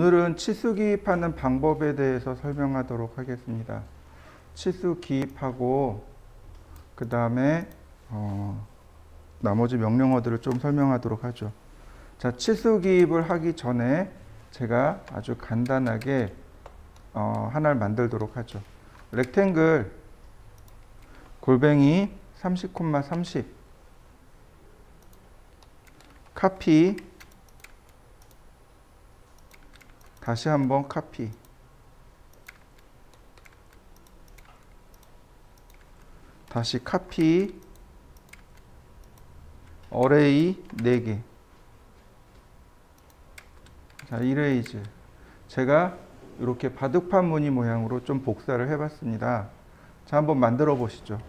오늘은 치수 기입하는 방법에 대해서 설명하도록 하겠습니다. 치수 기입하고 그 다음에 나머지 명령어들을 좀 설명하도록 하죠. 자, 치수 기입을 하기 전에 제가 아주 간단하게 하나를 만들도록 하죠. 렉탱글 골뱅이 30,30 카피 다시 한번 카피 다시 카피 어레이 4개. 자, 이레이즈 제가 이렇게 바둑판 무늬 모양으로 좀 복사를 해 봤습니다. 자, 한번 만들어 보시죠.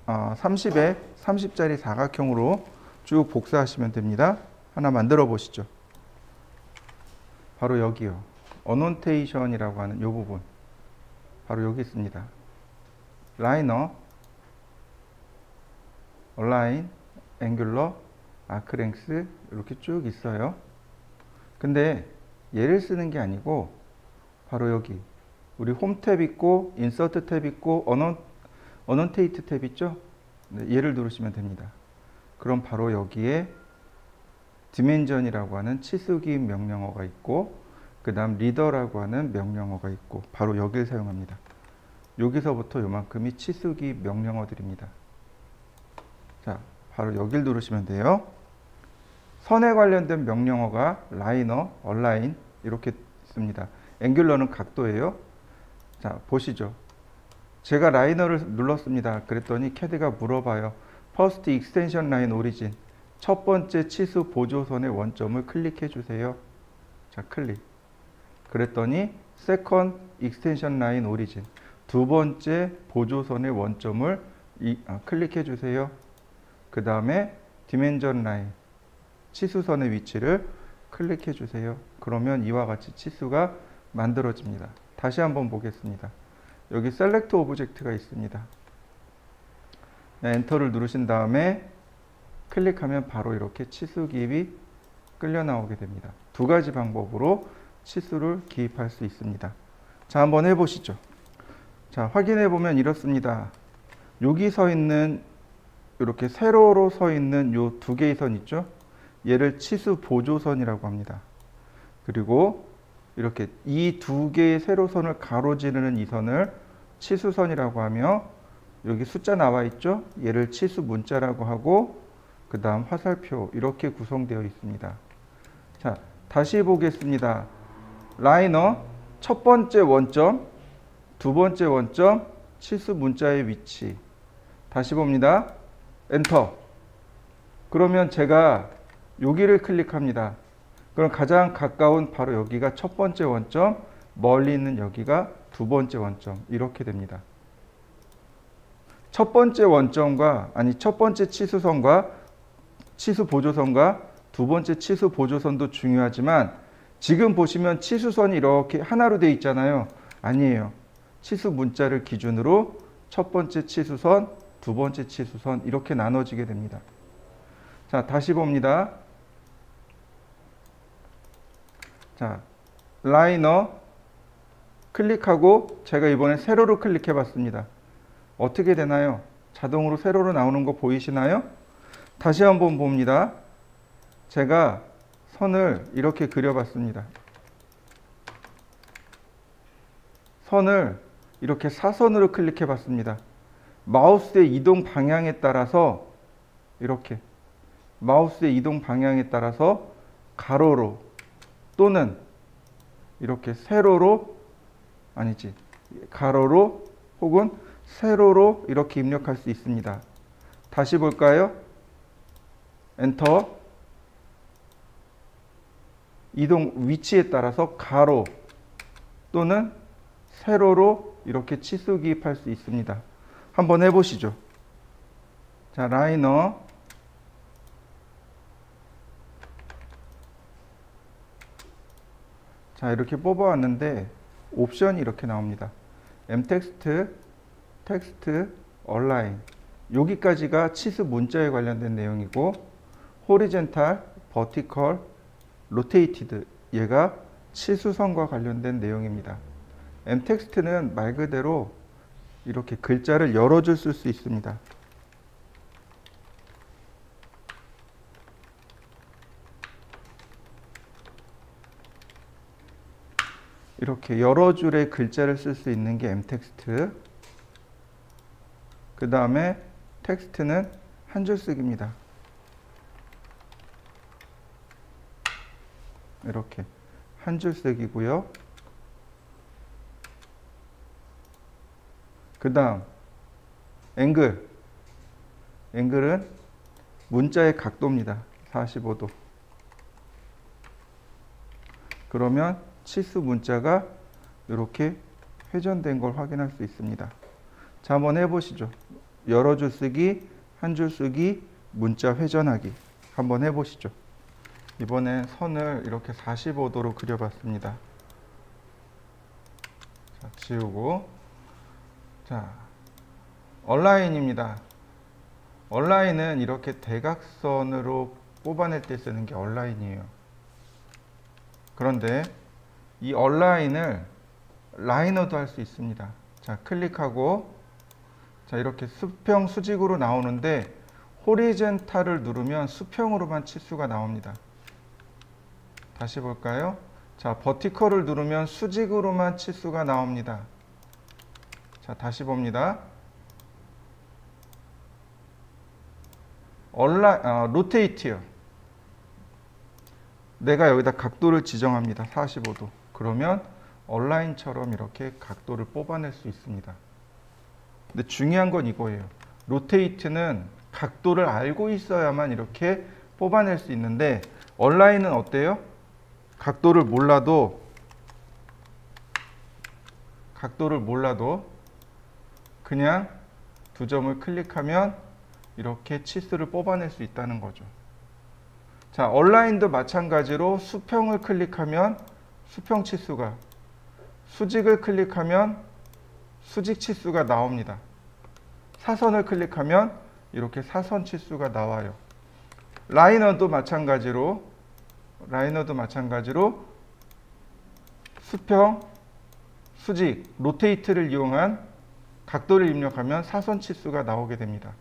30에 30짜리 사각형으로 쭉 복사하시면 됩니다. 하나 만들어 보시죠. 바로 여기요. 어노테이션이라고 하는 이 부분. 바로 여기 있습니다. 라이너, 얼라인, 앵귤러, 아크랭스 이렇게 쭉 있어요. 근데 얘를 쓰는 게 아니고 바로 여기 우리 홈 탭 있고 인서트 탭 있고 어노테이트 탭 있죠? 네, 얘를 누르시면 됩니다. 그럼 바로 여기에 디멘전이라고 하는 치수 기입 명령어가 있고 그 다음 리더라고 하는 명령어가 있고 바로 여기를 사용합니다. 여기서부터 요만큼이 치수 기입 명령어들입니다. 자, 바로 여기를 누르시면 돼요. 선에 관련된 명령어가 라이너, 얼라인 이렇게 있습니다. 앵귤러는 각도예요. 자, 보시죠. 제가 라이너를 눌렀습니다. 그랬더니 캐드가 물어봐요. First Extension Line Origin 첫 번째 치수 보조선의 원점을 클릭해 주세요. 자, 클릭. 그랬더니 Second Extension Line Origin 두 번째 보조선의 원점을 클릭해 주세요. 그 다음에 Dimension Line 치수선의 위치를 클릭해 주세요. 그러면 이와 같이 치수가 만들어집니다. 다시 한번 보겠습니다. 여기 Select Object가 있습니다. 네, 엔터를 누르신 다음에 클릭하면 바로 이렇게 치수 기입이 끌려 나오게 됩니다. 두 가지 방법으로 치수를 기입할 수 있습니다. 자, 한번 해보시죠. 자, 확인해 보면 이렇습니다. 여기 서 있는 이렇게 세로로 서 있는 요 두 개의 선 있죠? 얘를 치수 보조선이라고 합니다. 그리고 이렇게 이 두 개의 세로선을 가로지르는 이 선을 치수선이라고 하며 여기 숫자 나와 있죠? 얘를 치수 문자라고 하고 그 다음 화살표 이렇게 구성되어 있습니다. 자, 다시 보겠습니다. 라이너 첫 번째 원점, 두 번째 원점, 치수 문자의 위치. 다시 봅니다. 엔터. 그러면 제가 여기를 클릭합니다. 그럼 가장 가까운 바로 여기가 첫 번째 원점, 멀리 있는 여기가 두 번째 원점 이렇게 됩니다. 첫 번째 원점과 첫 번째 치수선과 치수 보조선과 두 번째 치수 보조선도 중요하지만 지금 보시면 치수선이 이렇게 하나로 되어 있잖아요. 아니에요. 치수 문자를 기준으로 첫 번째 치수선, 두 번째 치수선 이렇게 나눠지게 됩니다. 자, 다시 봅니다. 자, 라이너 클릭하고 제가 이번에 세로로 클릭해 봤습니다. 어떻게 되나요? 자동으로 세로로 나오는 거 보이시나요? 다시 한번 봅니다. 제가 선을 이렇게 그려봤습니다. 선을 이렇게 사선으로 클릭해 봤습니다. 마우스의 이동 방향에 따라서 이렇게 마우스의 이동 방향에 따라서 가로로 또는 이렇게 세로로 가로로 혹은 세로로 이렇게 입력할 수 있습니다. 다시 볼까요? 엔터. 이동 위치에 따라서 가로 또는 세로로 이렇게 치수 기입할 수 있습니다. 한번 해보시죠. 자, 라이너 자, 이렇게 뽑아왔는데 옵션이 이렇게 나옵니다. 텍스트, 얼라인 여기까지가 치수 문자에 관련된 내용이고 호리젠탈, 버티컬, 로테이티드 얘가 치수성과 관련된 내용입니다. mText는 말 그대로 이렇게 글자를 여러 줄 쓸 수 있습니다. 이렇게 여러 줄의 글자를 쓸 수 있는 게 mText. 그 다음에 텍스트는 한 줄 쓰기입니다. 이렇게 한 줄 쓰기고요. 그 다음 앵글은 문자의 각도입니다. 45도. 그러면 치수 문자가 이렇게 회전된 걸 확인할 수 있습니다. 자, 한번 해보시죠. 여러 줄 쓰기, 한 줄 쓰기, 문자 회전하기. 한번 해보시죠. 이번엔 선을 이렇게 45도로 그려봤습니다. 자, 지우고. 자, 얼라인입니다. 얼라인은 이렇게 대각선으로 뽑아낼 때 쓰는 게 얼라인이에요. 그런데 이 얼라인을 라이너도 할 수 있습니다. 자, 클릭하고, 자, 이렇게 수평 수직으로 나오는데 호리젠탈을 누르면 수평으로만 치수가 나옵니다. 다시 볼까요? 자, 버티컬을 누르면 수직으로만 치수가 나옵니다. 자, 다시 봅니다. 로테이트요. 내가 여기다 각도를 지정합니다. 45도. 그러면 얼라인처럼 이렇게 각도를 뽑아낼 수 있습니다. 근데 중요한 건 이거예요. 로테이트는 각도를 알고 있어야만 이렇게 뽑아낼 수 있는데 얼라인은 어때요? 각도를 몰라도 그냥 두 점을 클릭하면 이렇게 치수를 뽑아낼 수 있다는 거죠. 자, 얼라인도 마찬가지로 수평을 클릭하면 수평 치수가, 수직을 클릭하면 수직 치수가 나옵니다. 사선을 클릭하면 이렇게 사선 치수가 나와요. 라이너도 마찬가지로 수평, 수직, 로테이트를 이용한 각도를 입력하면 사선 치수가 나오게 됩니다.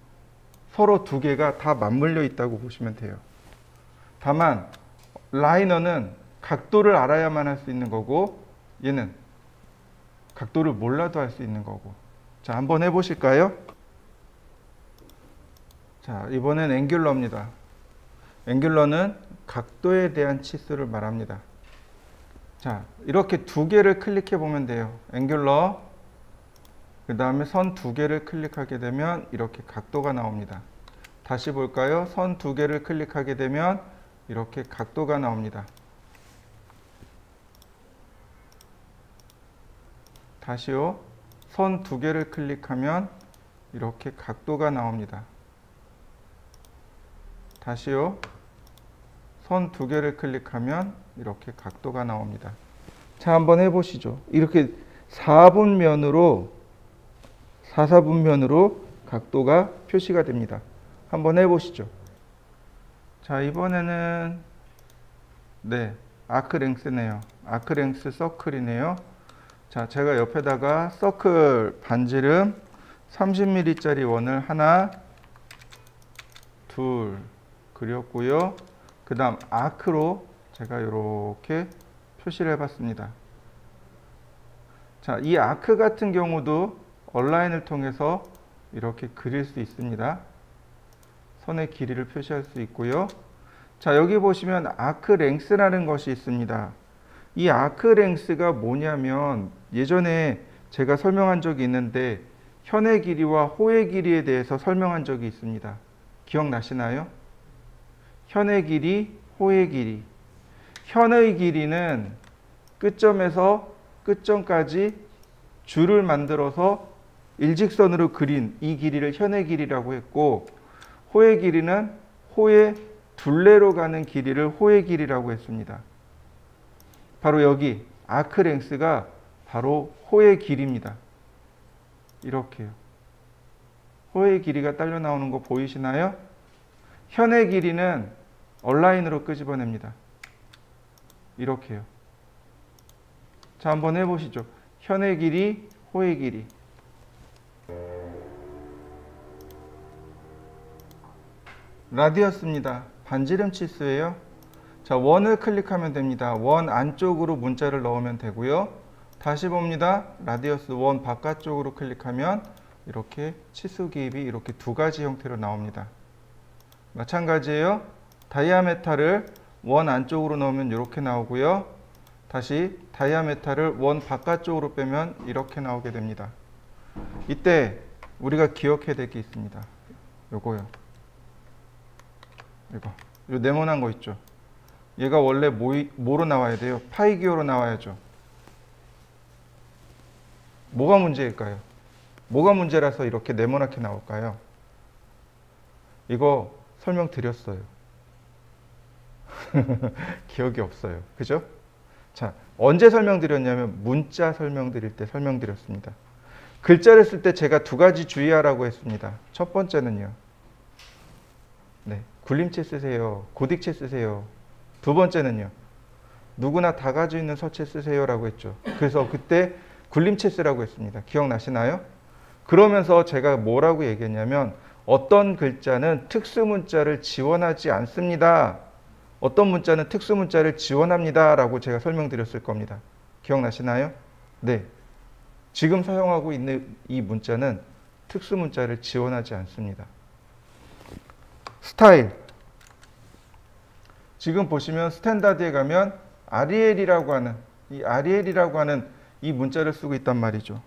서로 두 개가 다 맞물려 있다고 보시면 돼요. 다만 라이너는 각도를 알아야만 할 수 있는 거고 얘는 각도를 몰라도 할 수 있는 거고. 자, 한번 해보실까요? 자, 이번엔 앵귤러입니다. 앵귤러는 각도에 대한 치수를 말합니다. 자, 이렇게 두 개를 클릭해 보면 돼요. 앵귤러, 그 다음에 선 두 개를 클릭하게 되면 이렇게 각도가 나옵니다. 다시 볼까요? 선 두 개를 클릭하게 되면 이렇게 각도가 나옵니다. 다시요. 선 두 개를 클릭하면 이렇게 각도가 나옵니다. 다시요. 선 두 개를 클릭하면 이렇게 각도가 나옵니다. 자, 한번 해보시죠. 이렇게 4분면으로 각도가 표시가 됩니다. 한번 해보시죠. 자, 이번에는 아크랭스네요. 아크랭스 서클이네요. 자, 제가 옆에다가 서클 반지름 30mm짜리 원을 하나, 둘 그렸고요. 그 다음 아크로 제가 이렇게 표시를 해봤습니다. 자, 이 아크 같은 경우도 얼라인을 통해서 이렇게 그릴 수 있습니다. 선의 길이를 표시할 수 있고요. 자, 여기 보시면 아크 랭스라는 것이 있습니다. 이 아크 랭스가 뭐냐면 예전에 제가 설명한 적이 있는데 현의 길이와 호의 길이에 대해서 설명한 적이 있습니다. 기억나시나요? 현의 길이, 호의 길이. 현의 길이는 끝점에서 끝점까지 줄을 만들어서 일직선으로 그린 이 길이를 현의 길이라고 했고, 호의 길이는 호의 둘레로 가는 길이를 호의 길이라고 했습니다. 바로 여기 아크 랭스가 바로 호의 길이입니다. 이렇게요. 호의 길이가 딸려 나오는 거 보이시나요? 현의 길이는 얼라인으로 끄집어냅니다. 이렇게요. 자, 한번 해보시죠. 현의 길이, 호의 길이. 라디어스입니다. 반지름 치수예요. 자, 원을 클릭하면 됩니다. 원 안쪽으로 문자를 넣으면 되고요. 다시 봅니다. 라디어스 원 바깥쪽으로 클릭하면 이렇게 치수 기입이 이렇게 두 가지 형태로 나옵니다. 마찬가지예요. 다이아메타를 원 안쪽으로 넣으면 이렇게 나오고요. 다시 다이아메타를 원 바깥쪽으로 빼면 이렇게 나오게 됩니다. 이때 우리가 기억해야 될 게 있습니다. 요거요. 이거 네모난 거 있죠. 얘가 원래 뭐로 나와야 돼요? 파이 기호로 나와야죠. 뭐가 문제일까요? 뭐가 문제라서 이렇게 네모나게 나올까요? 이거 설명드렸어요. 기억이 없어요. 그죠? 자, 언제 설명드렸냐면 문자 설명드릴 때 설명드렸습니다. 글자를 쓸 때 제가 두 가지 주의하라고 했습니다. 첫 번째는요. 네, 굴림체 쓰세요. 고딕체 쓰세요. 두 번째는요. 누구나 다 가지고 있는 서체 쓰세요라고 했죠. 그래서 그때 굴림체 쓰라고 했습니다. 기억나시나요? 그러면서 제가 뭐라고 얘기했냐면 어떤 글자는 특수문자를 지원하지 않습니다. 어떤 문자는 특수문자를 지원합니다. 라고 제가 설명드렸을 겁니다. 기억나시나요? 네. 지금 사용하고 있는 이 문자는 특수문자를 지원하지 않습니다. 스타일. 지금 보시면 스탠다드에 가면 아리엘이라고 하는 이 문자를 쓰고 있단 말이죠.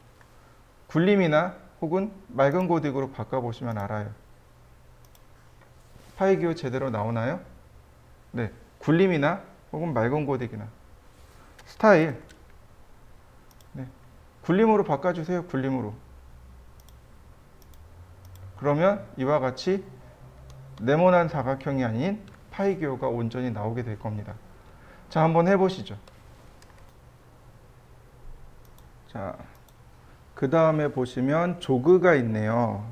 굴림이나 혹은 맑은 고딕으로 바꿔보시면 알아요. 파이 기호 제대로 나오나요? 네. 굴림이나 혹은 맑은 고딕이나. 스타일. 네. 굴림으로 바꿔주세요. 굴림으로. 그러면 이와 같이 네모난 사각형이 아닌 파이 기호가 온전히 나오게 될 겁니다. 자, 한번 해보시죠. 자, 그 다음에 보시면 조그가 있네요.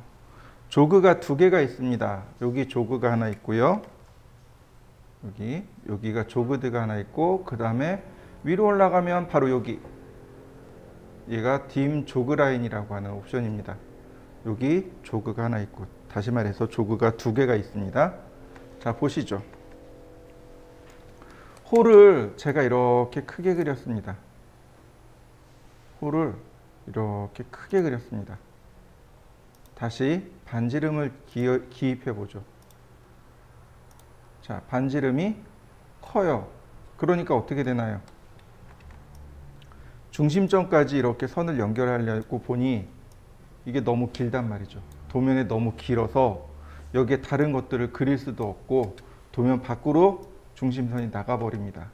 조그가 두 개가 있습니다. 여기 조그가 하나 있고요. 여기가 조그드가 하나 있고, 그 다음에 위로 올라가면 바로 여기. 얘가 딤 조그 라인이라고 하는 옵션입니다. 여기 조그가 하나 있고, 다시 말해서 조그가 두 개가 있습니다. 자, 보시죠. 홀을 제가 이렇게 크게 그렸습니다. 홀을 이렇게 크게 그렸습니다. 다시 반지름을 기입해 보죠. 자, 반지름이 커요. 그러니까 어떻게 되나요? 중심점까지 이렇게 선을 연결하려고 보니 이게 너무 길단 말이죠. 도면에 너무 길어서 여기에 다른 것들을 그릴 수도 없고 도면 밖으로 중심선이 나가버립니다.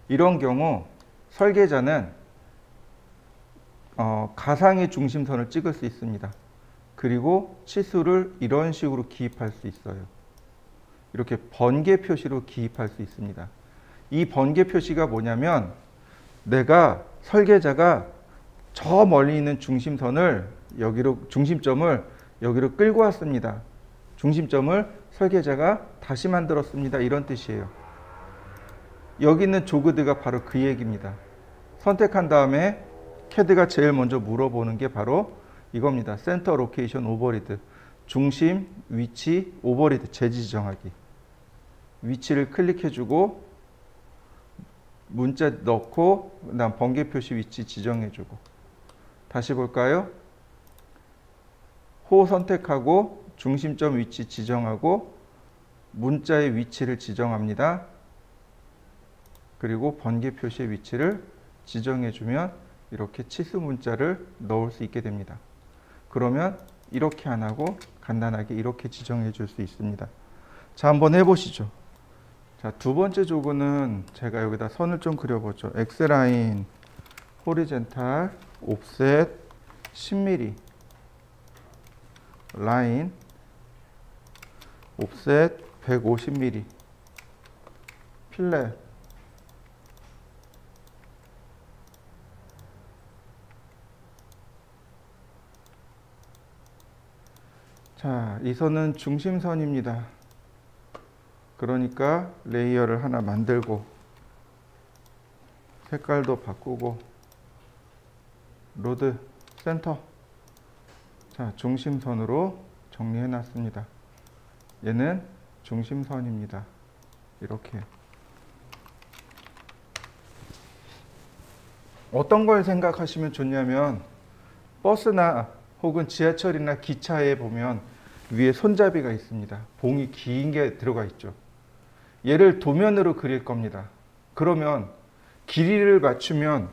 이런 경우 설계자는 가상의 중심선을 찍을 수 있습니다. 그리고 치수를 이런 식으로 기입할 수 있어요. 이렇게 번개 표시로 기입할 수 있습니다. 이 번개 표시가 뭐냐면 설계자가 저 멀리 있는 중심점을 여기로 끌고 왔습니다. 중심점을 설계자가 다시 만들었습니다. 이런 뜻이에요. 여기 있는 조그드가 바로 그 얘기입니다. 선택한 다음에 CAD가 제일 먼저 물어보는 게 바로 이겁니다. 센터 로케이션 오버리드. 중심, 위치, 오버리드, 재지정하기. 위치를 클릭해주고 문자 넣고 그다음 번개 표시 위치 지정해주고. 다시 볼까요? 호 선택하고 중심점 위치 지정하고 문자의 위치를 지정합니다. 그리고 번개 표시의 위치를 지정해주면 이렇게 치수 문자를 넣을 수 있게 됩니다. 그러면 이렇게 안 하고 간단하게 이렇게 지정해 줄 수 있습니다. 자, 한번 해보시죠. 자, 두 번째 조그는 제가 여기다 선을 좀 그려보죠. X라인, 호리젠탈, 옵셋 10mm, 라인, 옵셋 150mm, 필렛. 자, 이 선은 중심선입니다. 그러니까 레이어를 하나 만들고 색깔도 바꾸고 로드 센터. 자, 중심선으로 정리해 놨습니다. 얘는 중심선입니다. 이렇게. 어떤 걸 생각하시면 좋냐면 버스나 혹은 지하철이나 기차에 보면 위에 손잡이가 있습니다. 봉이 긴 게 들어가 있죠. 얘를 도면으로 그릴 겁니다. 그러면 길이를 맞추면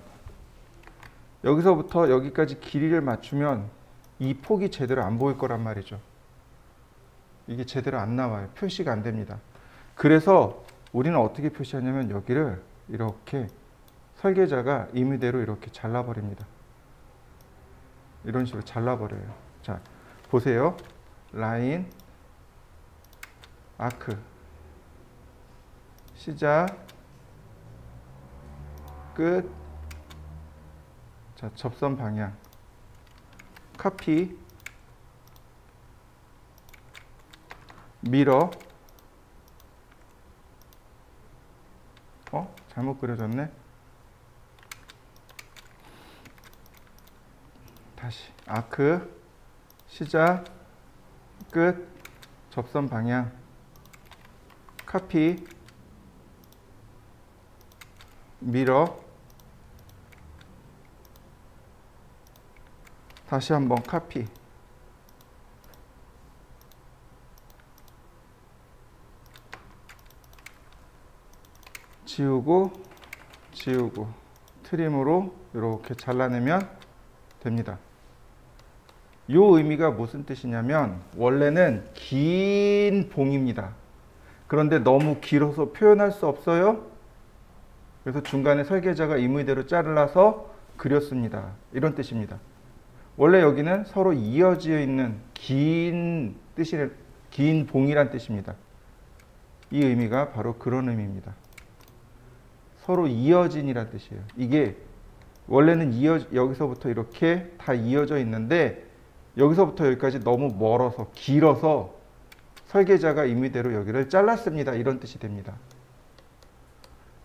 여기서부터 여기까지 길이를 맞추면 이 폭이 제대로 안 보일 거란 말이죠. 이게 제대로 안 나와요. 표시가 안 됩니다. 그래서 우리는 어떻게 표시하냐면 여기를 이렇게 설계자가 임의대로 이렇게 잘라버립니다. 이런 식으로 잘라버려요. 자, 보세요. 라인, 아크, 시작, 끝. 자, 접선 방향, 카피, 미러. 잘못 그려졌네. 다시 아크, 시작, 끝, 접선 방향, 카피, 미러. 다시 한번 카피. 지우고 지우고 트림으로 이렇게 잘라내면 됩니다. 이 의미가 무슨 뜻이냐면 원래는 긴 봉입니다. 그런데 너무 길어서 표현할 수 없어요. 그래서 중간에 설계자가 임의대로 잘라서 그렸습니다. 이런 뜻입니다. 원래 여기는 서로 이어져 있는 긴 봉이란 뜻입니다. 이 의미가 바로 그런 의미입니다. 서로 이어진이란 뜻이에요. 이게 원래는 여기서부터 이렇게 다 이어져 있는데 여기서부터 여기까지 너무 멀어서 길어서 설계자가 임의대로 여기를 잘랐습니다. 이런 뜻이 됩니다.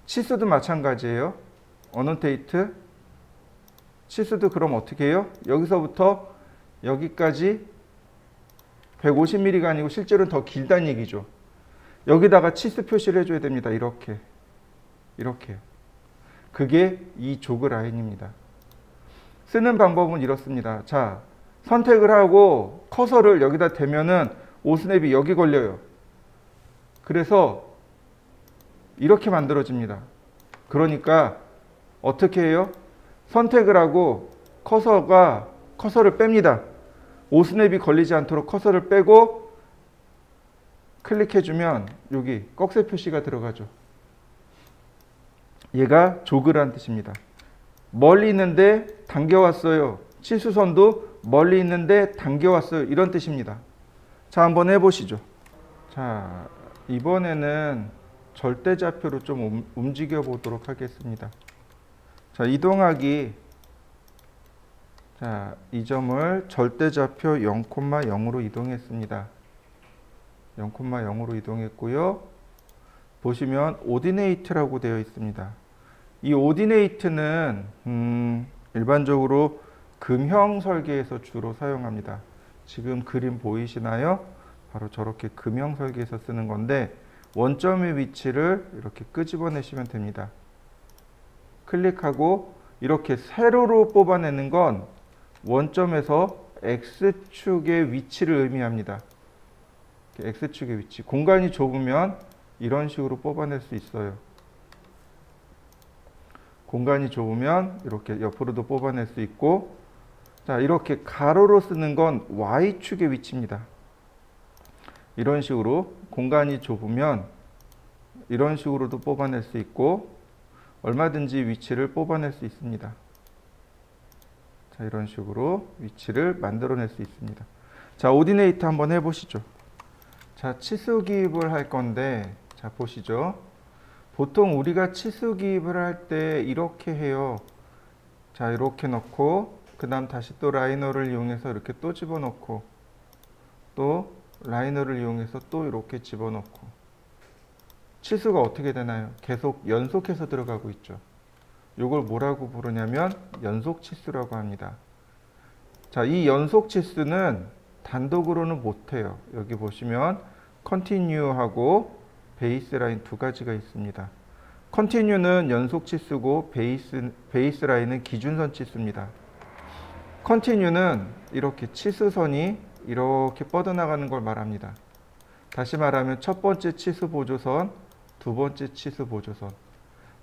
치수도 마찬가지예요. 어노테이트. 치수도 그럼 어떻게 해요? 여기서부터 여기까지 150mm가 아니고 실제로는 더 길다는 얘기죠. 여기다가 치수 표시를 해줘야 됩니다. 이렇게. 이렇게. 그게 이 조그 라인입니다. 쓰는 방법은 이렇습니다. 자, 선택을 하고 커서를 여기다 대면은 오스냅이 여기 걸려요. 그래서 이렇게 만들어집니다. 그러니까 어떻게 해요? 선택을 하고 커서를 뺍니다. 오스냅이 걸리지 않도록 커서를 빼고 클릭해주면 여기 꺽쇠 표시가 들어가죠. 얘가 조그란 뜻입니다. 멀리 있는데 당겨왔어요. 치수선도 멀리 있는데 당겨왔어요. 이런 뜻입니다. 자, 한번 해보시죠. 자, 이번에는 절대좌표로 좀 움직여 보도록 하겠습니다. 자, 이동하기. 자, 이 점을 절대좌표 0,0으로 이동했습니다. 0,0으로 이동했고요. 보시면 오디네이트라고 되어 있습니다. 이 오디네이트는 일반적으로 금형 설계에서 주로 사용합니다. 지금 그림 보이시나요? 바로 저렇게 금형 설계에서 쓰는 건데 원점의 위치를 이렇게 끄집어내시면 됩니다. 클릭하고 이렇게 세로로 뽑아내는 건 원점에서 X축의 위치를 의미합니다. X축의 위치. 공간이 좁으면 이런 식으로 뽑아낼 수 있어요. 공간이 좁으면 이렇게 옆으로도 뽑아낼 수 있고, 자, 이렇게 가로로 쓰는 건 Y축의 위치입니다. 이런 식으로 공간이 좁으면 이런 식으로도 뽑아낼 수 있고 얼마든지 위치를 뽑아낼 수 있습니다. 자, 이런 식으로 위치를 만들어낼 수 있습니다. 자, 오디네이트 한번 해보시죠. 자, 치수 기입을 할 건데, 자, 보시죠. 보통 우리가 치수 기입을 할 때 이렇게 해요. 자, 이렇게 넣고 그 다음 다시 또 라이너를 이용해서 이렇게 또 집어넣고 또 라이너를 이용해서 또 이렇게 집어넣고 치수가 어떻게 되나요? 계속 연속해서 들어가고 있죠. 이걸 뭐라고 부르냐면 연속 치수라고 합니다. 자, 이 연속 치수는 단독으로는 못해요. 여기 보시면 컨티뉴하고 베이스라인 두 가지가 있습니다. 컨티뉴는 연속 치수고 베이스라인은 기준선 치수입니다. 컨티뉴는 이렇게 치수선이 이렇게 뻗어나가는 걸 말합니다. 다시 말하면 첫 번째 치수 보조선, 두 번째 치수 보조선.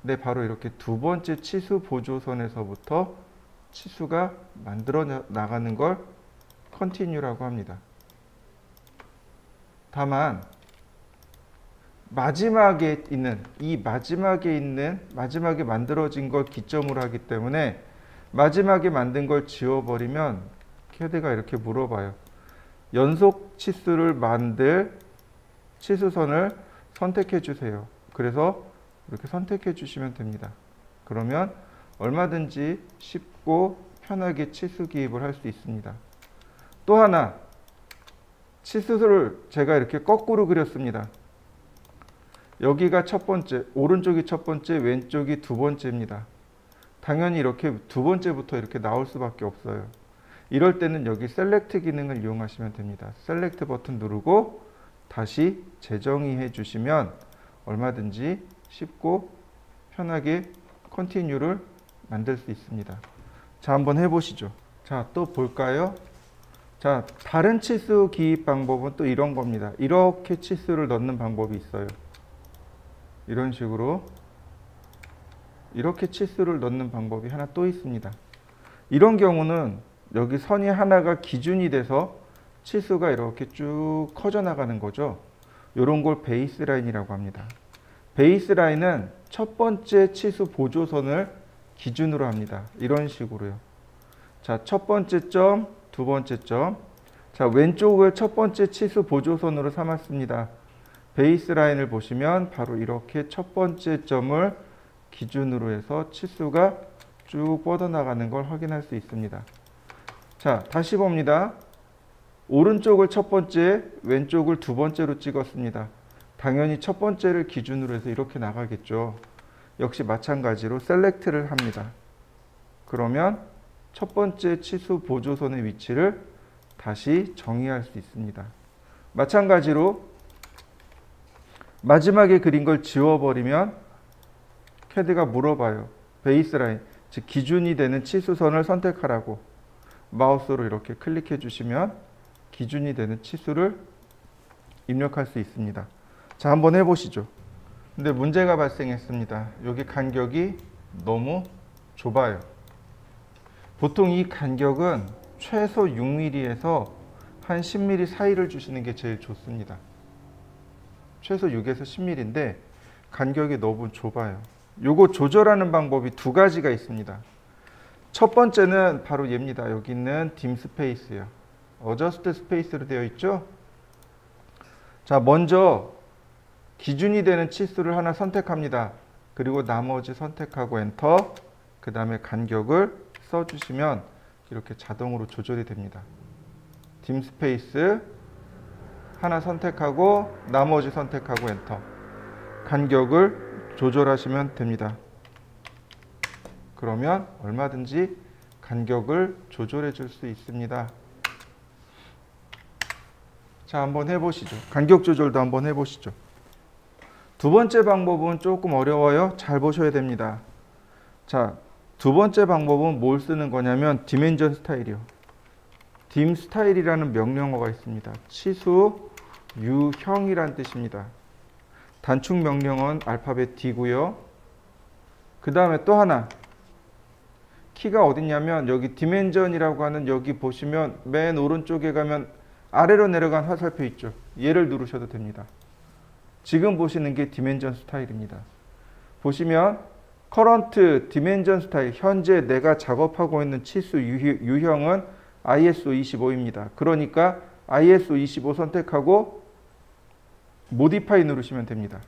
근데 바로 이렇게 두 번째 치수 보조선에서부터 치수가 만들어 나가는 걸 컨티뉴라고 합니다. 다만 마지막에 만들어진 걸 기점으로 하기 때문에 마지막에 만든 걸 지워버리면 캐드가 이렇게 물어봐요. 연속 치수를 만들 치수선을 선택해 주세요. 그래서 이렇게 선택해 주시면 됩니다. 그러면 얼마든지 쉽고 편하게 치수 기입을 할 수 있습니다. 또 하나, 치수를 제가 이렇게 거꾸로 그렸습니다. 여기가 첫 번째, 오른쪽이 첫 번째, 왼쪽이 두 번째입니다. 당연히 이렇게 두 번째부터 이렇게 나올 수밖에 없어요. 이럴 때는 여기 셀렉트 기능을 이용하시면 됩니다. 셀렉트 버튼 누르고 다시 재정의해 주시면 얼마든지 쉽고 편하게 컨티뉴를 만들 수 있습니다. 자, 한번 해보시죠. 자, 또 볼까요? 자, 다른 치수 기입 방법은 또 이런 겁니다. 이렇게 치수를 넣는 방법이 있어요. 이런 식으로 이렇게 치수를 넣는 방법이 하나 또 있습니다. 이런 경우는 여기 선이 하나가 기준이 돼서 치수가 이렇게 쭉 커져 나가는 거죠. 이런 걸 베이스 라인이라고 합니다. 베이스 라인은 첫 번째 치수 보조선을 기준으로 합니다. 이런 식으로요. 자, 첫 번째 점, 두 번째 점. 자, 왼쪽을 첫 번째 치수 보조선으로 삼았습니다. 베이스 라인을 보시면 바로 이렇게 첫 번째 점을 기준으로 해서 치수가 쭉 뻗어나가는 걸 확인할 수 있습니다. 자, 다시 봅니다. 오른쪽을 첫 번째, 왼쪽을 두 번째로 찍었습니다. 당연히 첫 번째를 기준으로 해서 이렇게 나가겠죠. 역시 마찬가지로 셀렉트를 합니다. 그러면 첫 번째 치수 보조선의 위치를 다시 정의할 수 있습니다. 마찬가지로 마지막에 그린 걸 지워버리면 캐드가 물어봐요. 베이스라인, 즉 기준이 되는 치수선을 선택하라고. 마우스로 이렇게 클릭해 주시면 기준이 되는 치수를 입력할 수 있습니다. 자, 한번 해보시죠. 근데 문제가 발생했습니다. 여기 간격이 너무 좁아요. 보통 이 간격은 최소 6mm에서 한 10mm 사이를 주시는 게 제일 좋습니다. 최소 6에서 10mm인데 간격이 너무 좁아요. 요거 조절하는 방법이 두 가지가 있습니다. 첫 번째는 바로 얘입니다. 여기 있는 dim 스페이스요. 어저스트 스페이스로 되어 있죠? 자, 먼저 기준이 되는 치수를 하나 선택합니다. 그리고 나머지 선택하고 엔터, 그 다음에 간격을 써주시면 이렇게 자동으로 조절이 됩니다. dim 스페이스 하나 선택하고 나머지 선택하고 엔터, 간격을 조절하시면 됩니다. 그러면 얼마든지 간격을 조절해 줄 수 있습니다. 자, 한번 해보시죠. 간격 조절도 한번 해보시죠. 두 번째 방법은 조금 어려워요. 잘 보셔야 됩니다. 자, 두 번째 방법은 뭘 쓰는 거냐면 디멘전 스타일이요. dim 스타일이라는 명령어가 있습니다. 치수 유형이란 뜻입니다. 단축 명령어는 알파벳 D고요. 그 다음에 또 하나 키가 어딨냐면 여기 디멘전이라고 하는 여기 보시면 맨 오른쪽에 가면 아래로 내려간 화살표 있죠. 얘를 누르셔도 됩니다. 지금 보시는 게 디멘전 스타일입니다. 보시면 커런트 디멘전 스타일, 현재 내가 작업하고 있는 치수 유형은 ISO 25입니다. 그러니까 ISO 25 선택하고 모디파이 누르시면 됩니다.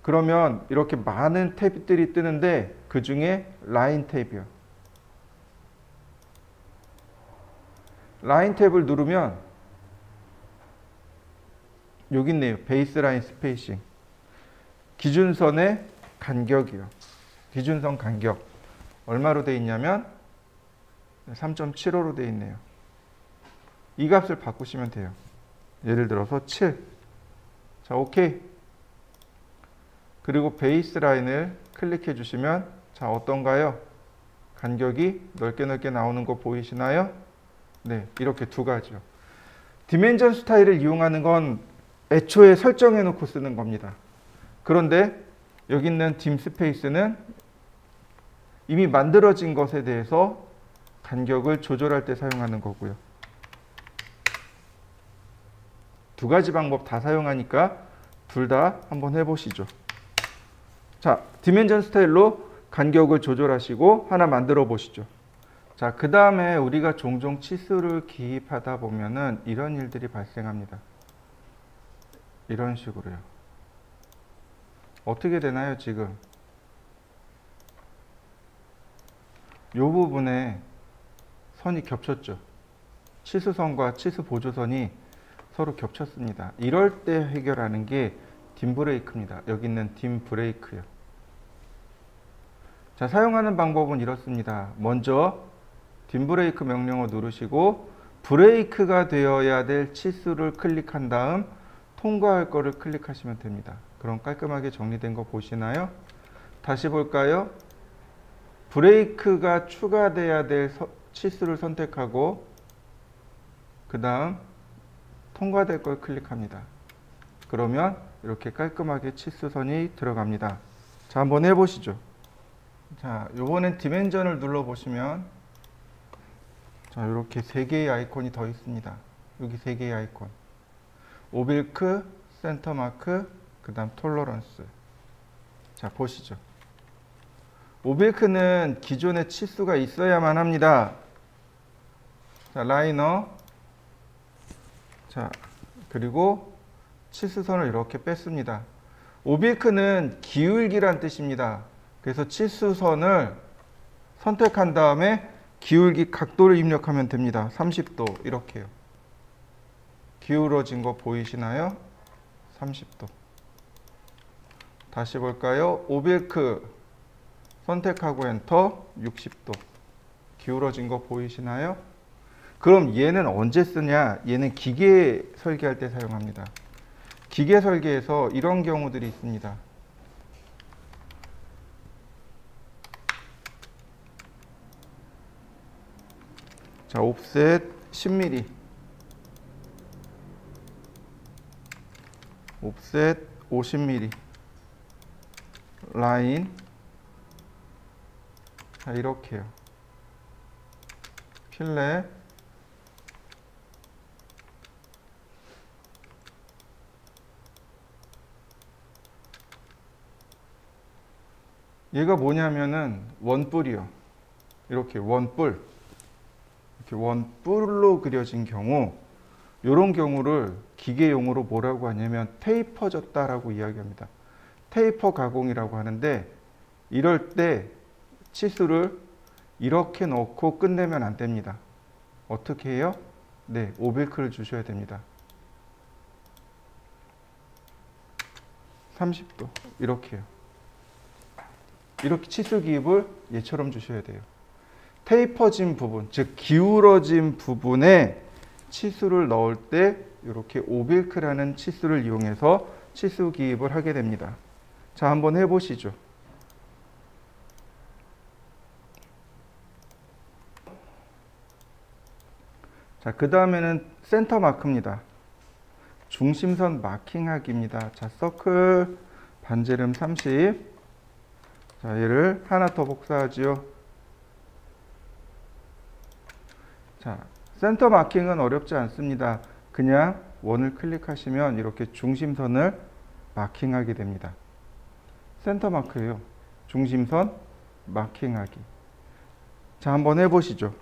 그러면 이렇게 많은 탭들이 뜨는데 그 중에 라인 탭이요. 라인 탭을 누르면 여기 있네요. 베이스라인 스페이싱. 기준선의 간격이요. 기준선 간격 얼마로 돼 있냐면 3.75로 돼 있네요. 이 값을 바꾸시면 돼요. 예를 들어서 7. 자, 오케이. 그리고 베이스 라인을 클릭해 주시면 자, 어떤가요? 간격이 넓게 나오는 거 보이시나요? 네, 이렇게 두 가지요. 디멘전 스타일을 이용하는 건 애초에 설정해 놓고 쓰는 겁니다. 그런데 여기 있는 dim 스페이스는 이미 만들어진 것에 대해서 간격을 조절할 때 사용하는 거고요. 두 가지 방법 다 사용하니까 둘 다 한번 해보시죠. 자, 디멘전 스타일로 간격을 조절하시고 하나 만들어 보시죠. 자, 그 다음에 우리가 종종 치수를 기입하다 보면은 이런 일들이 발생합니다. 이런 식으로요. 어떻게 되나요, 지금? 이 부분에 선이 겹쳤죠. 치수선과 치수 보조선이 서로 겹쳤습니다. 이럴 때 해결하는 게 dim 브레이크입니다. 여기 있는 dim 브레이크요. 자, 사용하는 방법은 이렇습니다. 먼저 dim 브레이크 명령어 누르시고 브레이크가 되어야 될 치수를 클릭한 다음 통과할 거를 클릭하시면 됩니다. 그럼 깔끔하게 정리된 거 보시나요? 다시 볼까요? 브레이크가 추가돼야 될 치수를 선택하고 그 다음 통과될 걸 클릭합니다. 그러면 이렇게 깔끔하게 치수선이 들어갑니다. 자, 한번 해보시죠. 자, 요번엔 디멘전을 눌러보시면 자, 이렇게 세 개의 아이콘이 더 있습니다. 여기 세 개의 아이콘. 오빌크, 센터마크, 그 다음 톨러런스. 자, 보시죠. 오빌크는 기존에 치수가 있어야만 합니다. 자, 라이너. 자, 그리고 치수선을 이렇게 뺐습니다. 오빌크는 기울기란 뜻입니다. 그래서 치수선을 선택한 다음에 기울기 각도를 입력하면 됩니다. 30도 이렇게요. 기울어진 거 보이시나요? 30도. 다시 볼까요? 오빌크 선택하고 엔터 60도. 기울어진 거 보이시나요? 그럼 얘는 언제 쓰냐? 얘는 기계 설계할 때 사용합니다. 기계 설계에서 이런 경우들이 있습니다. 자, 옵셋 10mm, 옵셋 50mm, 라인, 자, 이렇게요. 필렛, 얘가 뭐냐면은 원뿔이요. 이렇게 원뿔. 이렇게 원뿔로 그려진 경우, 이런 경우를 기계용어로 뭐라고 하냐면 테이퍼졌다라고 이야기합니다. 테이퍼 가공이라고 하는데, 이럴 때 치수를 이렇게 넣고 끝내면 안 됩니다. 어떻게 해요? 네, 오빌크를 주셔야 됩니다. 30도 이렇게요. 이렇게 치수 기입을 얘처럼 주셔야 돼요. 테이퍼진 부분, 즉 기울어진 부분에 치수를 넣을 때 이렇게 오빌크라는 치수를 이용해서 치수 기입을 하게 됩니다. 자, 한번 해보시죠. 자, 그 다음에는 센터 마크입니다. 중심선 마킹하기입니다. 자, 서클 반지름 30. 자, 얘를 하나 더 복사하지요. 자, 센터 마킹은 어렵지 않습니다. 그냥 원을 클릭하시면 이렇게 중심선을 마킹하게 됩니다. 센터 마크예요. 중심선 마킹하기. 자, 한번 해보시죠.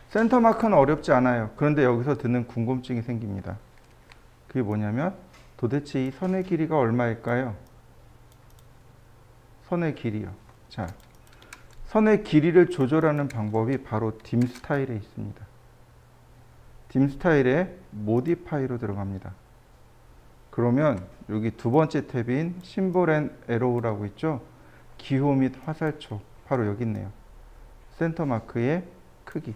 센터 마크는 어렵지 않아요. 그런데 여기서 드는 궁금증이 생깁니다. 그게 뭐냐면 도대체 이 선의 길이가 얼마일까요? 선의 길이요. 자, 선의 길이를 조절하는 방법이 바로 dim 스타일에 있습니다. dim 스타일에 modify로 들어갑니다. 그러면 여기 두 번째 탭인 symbol and arrow라고 있죠. 기호 및 화살촉 바로 여기 있네요. 센터 마크의 크기.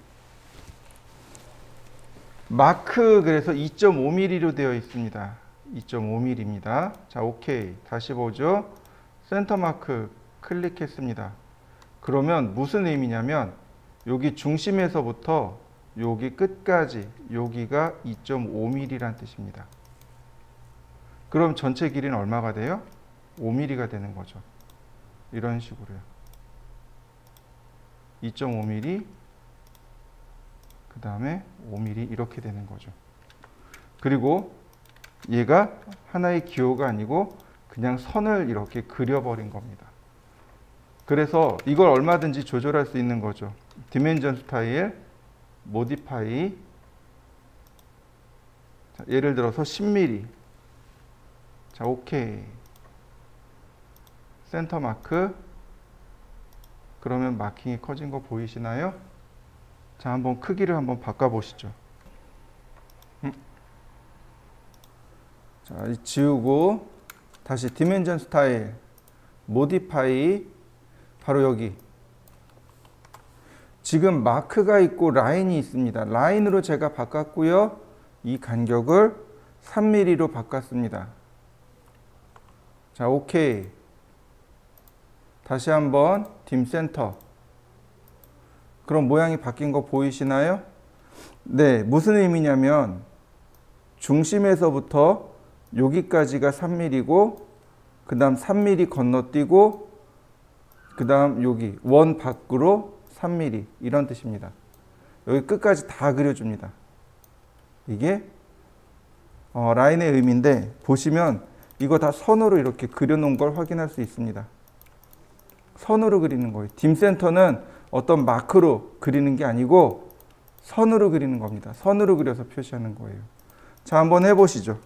마크 그래서 2.5mm로 되어 있습니다. 2.5mm입니다. 자, 오케이. 다시 보죠. 센터 마크 클릭했습니다. 그러면 무슨 의미냐면 여기 중심에서부터 여기 끝까지 여기가 2.5mm란 뜻입니다. 그럼 전체 길이는 얼마가 돼요? 5mm가 되는 거죠. 이런 식으로요. 2.5mm 그 다음에 5mm 이렇게 되는 거죠. 그리고 얘가 하나의 기호가 아니고 그냥 선을 이렇게 그려버린 겁니다. 그래서 이걸 얼마든지 조절할 수 있는 거죠. 디멘전 스타일, 모디파이. 자, 예를 들어서 10mm. 자, 오케이. 센터 마크. 그러면 마킹이 커진 거 보이시나요? 자, 한번 크기를 한번 바꿔보시죠. 자, 지우고 다시 디멘전 스타일, 모디파이. 바로 여기. 지금 마크가 있고 라인이 있습니다. 라인으로 제가 바꿨고요. 이 간격을 3mm로 바꿨습니다. 자, 오케이. 다시 한번 딤 센터. 그럼 모양이 바뀐 거 보이시나요? 네, 무슨 의미냐면 중심에서부터 여기까지가 3mm고 그 다음 3mm 건너뛰고 그 다음 여기 원 밖으로 3mm 이런 뜻입니다. 여기 끝까지 다 그려줍니다. 이게 라인의 의미인데 보시면 이거 다 선으로 이렇게 그려놓은 걸 확인할 수 있습니다. 선으로 그리는 거예요. 딤 센터는 어떤 마크로 그리는 게 아니고 선으로 그리는 겁니다. 선으로 그려서 표시하는 거예요. 자, 한번 해보시죠.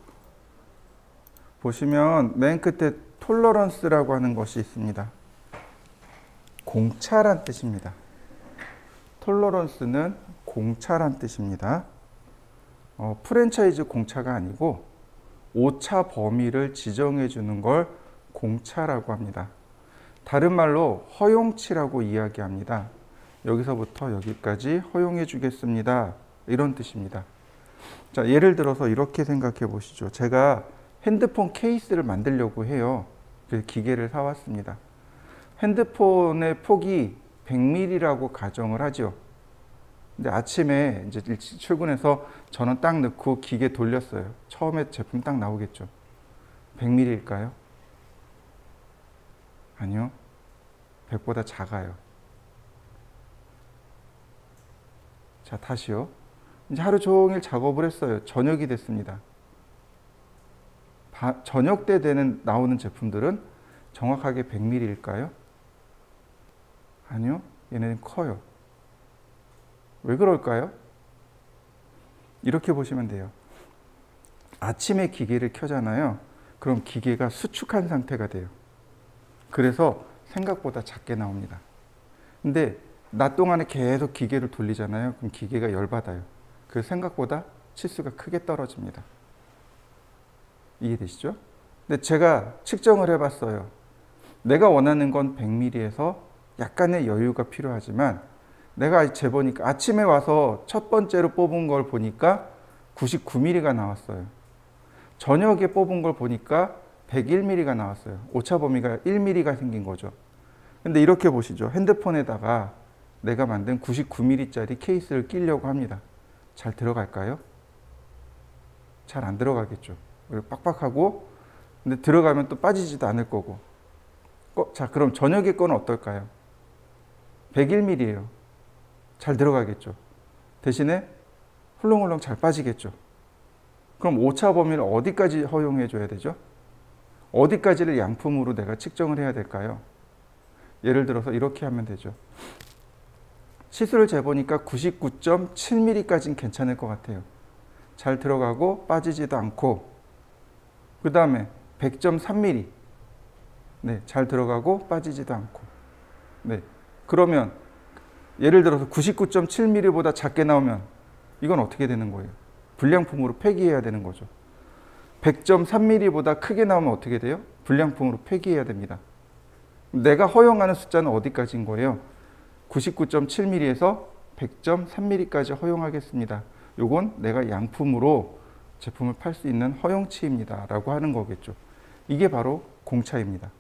보시면 맨 끝에 톨러런스라고 하는 것이 있습니다. 공차란 뜻입니다. 톨러런스는 공차란 뜻입니다. 프랜차이즈 공차가 아니고 오차 범위를 지정해 주는 걸 공차라고 합니다. 다른 말로 허용치라고 이야기합니다. 여기서부터 여기까지 허용해 주겠습니다. 이런 뜻입니다. 자, 예를 들어서 이렇게 생각해 보시죠. 제가 핸드폰 케이스를 만들려고 해요. 그래서 기계를 사왔습니다. 핸드폰의 폭이 100mm라고 가정을 하죠. 근데 아침에 이제 출근해서 전원 딱 넣고 기계 돌렸어요. 처음에 제품 딱 나오겠죠. 100mm일까요? 아니요. 100보다 작아요. 자, 다시요. 이제 하루 종일 작업을 했어요. 저녁이 됐습니다. 저녁 때 나오는 제품들은 정확하게 100mm일까요? 아니요. 얘네는 커요. 왜 그럴까요? 이렇게 보시면 돼요. 아침에 기계를 켜잖아요. 그럼 기계가 수축한 상태가 돼요. 그래서 생각보다 작게 나옵니다. 근데 낮 동안에 계속 기계를 돌리잖아요. 그럼 기계가 열받아요. 그래서 생각보다 치수가 크게 떨어집니다. 이해되시죠? 근데 제가 측정을 해봤어요. 내가 원하는 건 100mm에서 약간의 여유가 필요하지만 내가 재보니까 아침에 와서 첫 번째로 뽑은 걸 보니까 99mm가 나왔어요. 저녁에 뽑은 걸 보니까 101mm가 나왔어요. 오차 범위가 1mm가 생긴 거죠. 근데 이렇게 보시죠. 핸드폰에다가 내가 만든 99mm짜리 케이스를 끼려고 합니다. 잘 들어갈까요? 잘 안 들어가겠죠. 빡빡하고, 근데 들어가면 또 빠지지도 않을 거고. 자, 그럼 저녁에 거는 어떨까요? 101mm예요. 잘 들어가겠죠. 대신에 훌렁훌렁 잘 빠지겠죠. 그럼 오차 범위를 어디까지 허용해 줘야 되죠? 어디까지를 양품으로 내가 측정을 해야 될까요? 예를 들어서 이렇게 하면 되죠. 치수를 재보니까 99.7mm까지는 괜찮을 것 같아요. 잘 들어가고 빠지지도 않고, 그 다음에 100.3mm. 네, 잘 들어가고 빠지지도 않고. 네, 그러면 예를 들어서 99.7mm보다 작게 나오면 이건 어떻게 되는 거예요? 불량품으로 폐기해야 되는 거죠. 100.3mm보다 크게 나오면 어떻게 돼요? 불량품으로 폐기해야 됩니다. 내가 허용하는 숫자는 어디까지인 거예요? 99.7mm에서 100.3mm까지 허용하겠습니다. 요건 내가 양품으로 제품을 팔 수 있는 허용치입니다 라고 하는 거겠죠. 이게 바로 공차입니다.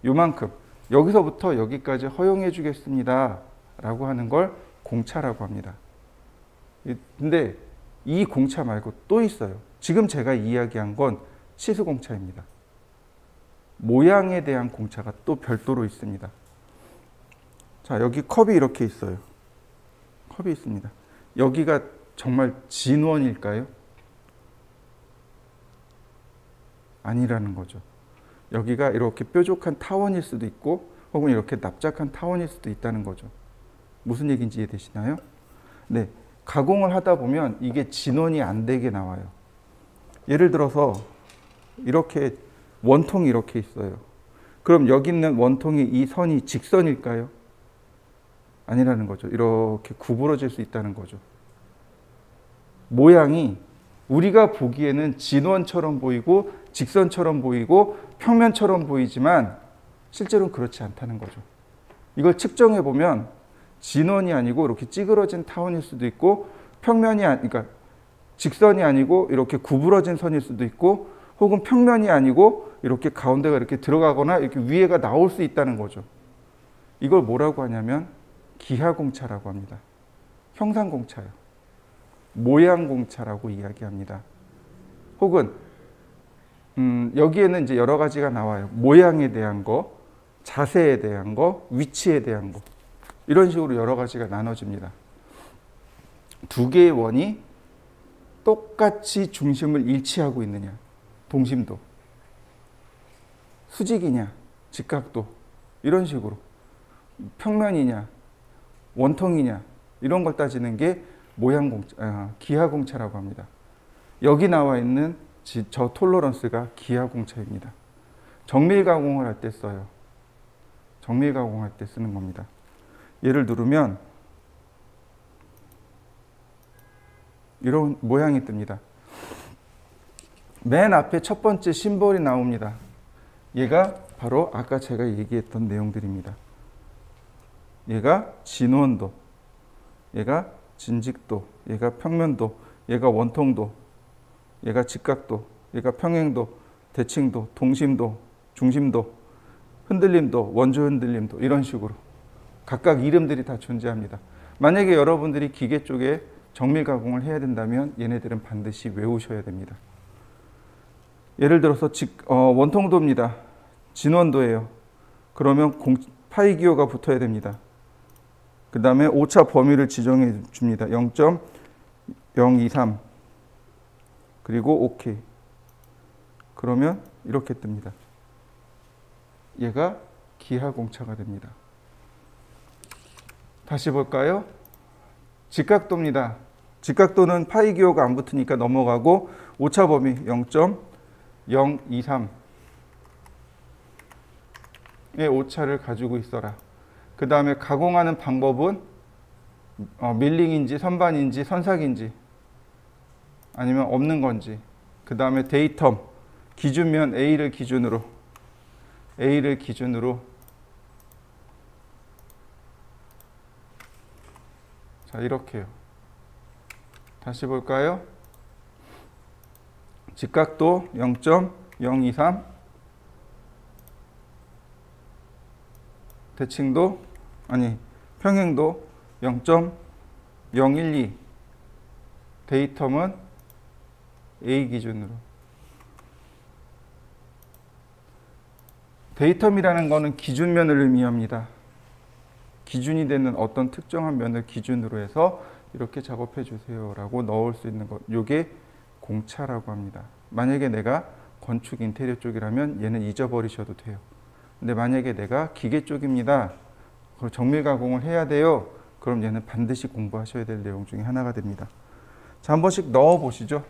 요만큼, 여기서부터 여기까지 허용해 주겠습니다 라고 하는 걸 공차라고 합니다. 근데 이 공차 말고 또 있어요. 지금 제가 이야기한 건 치수공차입니다. 모양에 대한 공차가 또 별도로 있습니다. 자, 여기 컵이 이렇게 있어요. 컵이 있습니다. 여기가 정말 진원일까요? 아니라는 거죠. 여기가 이렇게 뾰족한 타원일 수도 있고 혹은 이렇게 납작한 타원일 수도 있다는 거죠. 무슨 얘기인지 이해되시나요? 네, 가공을 하다 보면 이게 진원이 안 되게 나와요. 예를 들어서 이렇게 원통이 이렇게 있어요. 그럼 여기 있는 원통이 이 선이 직선일까요? 아니라는 거죠. 이렇게 구부러질 수 있다는 거죠. 모양이 우리가 보기에는 진원처럼 보이고 직선처럼 보이고 평면처럼 보이지만 실제로는 그렇지 않다는 거죠. 이걸 측정해 보면 진원이 아니고 이렇게 찌그러진 타원일 수도 있고 그러니까 직선이 아니고 이렇게 구부러진 선일 수도 있고 혹은 평면이 아니고 이렇게 가운데가 이렇게 들어가거나 이렇게 위에가 나올 수 있다는 거죠. 이걸 뭐라고 하냐면 기하공차라고 합니다. 형상공차요. 모양공차라고 이야기합니다. 혹은 여기에는 이제 여러 가지가 나와요. 모양에 대한 거, 자세에 대한 거, 위치에 대한 거. 이런 식으로 여러 가지가 나눠집니다. 두 개의 원이 똑같이 중심을 일치하고 있느냐, 동심도, 수직이냐, 직각도, 이런 식으로 평면이냐, 원통이냐 이런 걸 따지는 게 기하공차라고 합니다. 여기 나와 있는 저 톨러런스가 기하공차입니다. 정밀 가공을 할 때 써요. 정밀 가공할 때 쓰는 겁니다. 얘를 누르면 이런 모양이 뜹니다. 맨 앞에 첫 번째 심볼이 나옵니다. 얘가 바로 아까 제가 얘기했던 내용들입니다. 얘가 진원도, 얘가 진직도, 얘가 평면도, 얘가 원통도, 얘가 직각도, 얘가 평행도, 대칭도, 동심도, 중심도, 흔들림도, 원주 흔들림도, 이런 식으로 각각 이름들이 다 존재합니다. 만약에 여러분들이 기계 쪽에 정밀 가공을 해야 된다면 얘네들은 반드시 외우셔야 됩니다. 예를 들어서 원통도입니다. 진원도예요. 그러면 파이 기호가 붙어야 됩니다. 그 다음에 오차 범위를 지정해 줍니다. 0.023 그리고 OK. 그러면 이렇게 뜹니다. 얘가 기하공차가 됩니다. 다시 볼까요? 직각도입니다. 직각도는 파이 기호가 안 붙으니까 넘어가고 오차 범위 0.023의 오차를 가지고 있어라. 그 다음에 가공하는 방법은 밀링인지 선반인지 선삭인지 아니면 없는 건지, 그 다음에 데이텀, 기준면 A를 기준으로 자, 이렇게요. 다시 볼까요? 직각도 0.023, 평행도 0.012, 데이텀은 A 기준으로. 데이텀이라는 것은 기준면을 의미합니다. 기준이 되는 어떤 특정한 면을 기준으로 해서 이렇게 작업해 주세요 라고 넣을 수 있는 것, 이게 공차라고 합니다. 만약에 내가 건축 인테리어 쪽이라면 얘는 잊어버리셔도 돼요. 근데 만약에 내가 기계 쪽입니다, 정밀 가공을 해야 돼요, 그럼 얘는 반드시 공부하셔야 될 내용 중에 하나가 됩니다. 자, 한 번씩 넣어 보시죠.